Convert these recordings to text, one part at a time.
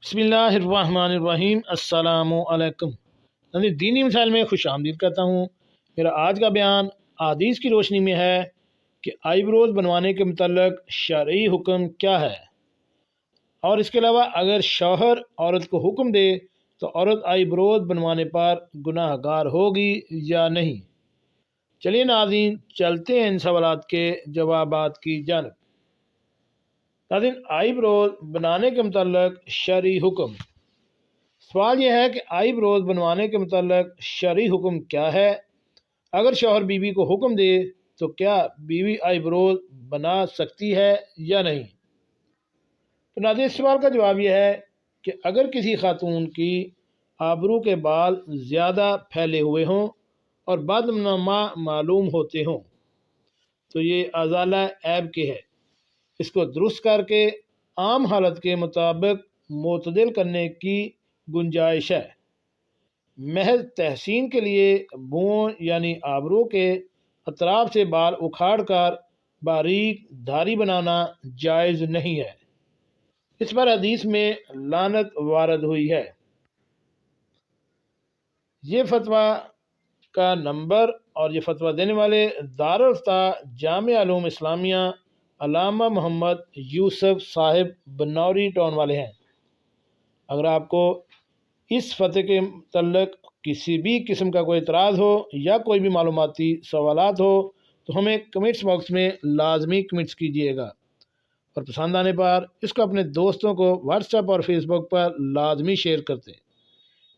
बिस्मिल्लाहिर्रहमानिर्रहीम। अस्सलामु अलैकुम। दीनी मिसाइल में खुश आमदीद करता हूँ। मेरा आज का बयान हदीस की रोशनी में है कि आईब्रोज बनवाने के मुतल्लिक़ शरई हुक्म क्या है, और इसके अलावा अगर शौहर औरत को हुक्म दे तो औरत आईब्रोज बनवाने पर गुनाहगार होगी या नहीं। चलिए नाज़रीन, चलते हैं इन सवालात के जवाबात की जानब। नाज़रीन, आईब्रोज बनाने के मुतल्लिक़ शरई हुक्म। सवाल यह है कि आईब्रोज बनवाने के मुतल्लिक़ शरई हुक्म क्या है। अगर शौहर बीवी को हुक्म दे तो क्या बीवी आईब्रोज बना सकती है या नहीं। तो नाज़रीन, इस सवाल का जवाब यह है कि अगर किसी खातून की आबरू के बाल ज़्यादा फैले हुए हों और बदनमा मालूम होते हों तो ये अज़ाला ऐब के है। इसको दुरुस्त करके आम हालत के मुताबिक मुतदिल करने की गुंजाइश है। महज तहसीन के लिए बुओं यानी आबरू के अतराफ से बाल उखाड़ कर बारीक धारी बनाना जायज़ नहीं है। इस पर हदीस में लानत वारद हुई है। ये फतवा का नंबर और ये फतवा देने वाले दारुल उफ्ता जामिया उलूम इस्लामिया अल्लामा मोहम्मद यूसुफ साहिब बनौरी टाउन वाले हैं। अगर आपको इस फतवे के मुतल्लिक़ किसी भी किस्म का कोई इतराज़ हो या कोई भी मालूमाती सवालात हो तो हमें कमेंट्स बॉक्स में लाजमी कमेंट्स कीजिएगा, और पसंद आने पर इसको अपने दोस्तों को व्हाट्सएप और फेसबुक पर लाजमी शेयर करते हैं।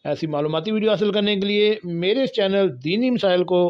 ऐसी मालूमाती वीडियो हासिल करने के लिए मेरे इस चैनल दीनी मिसाइल को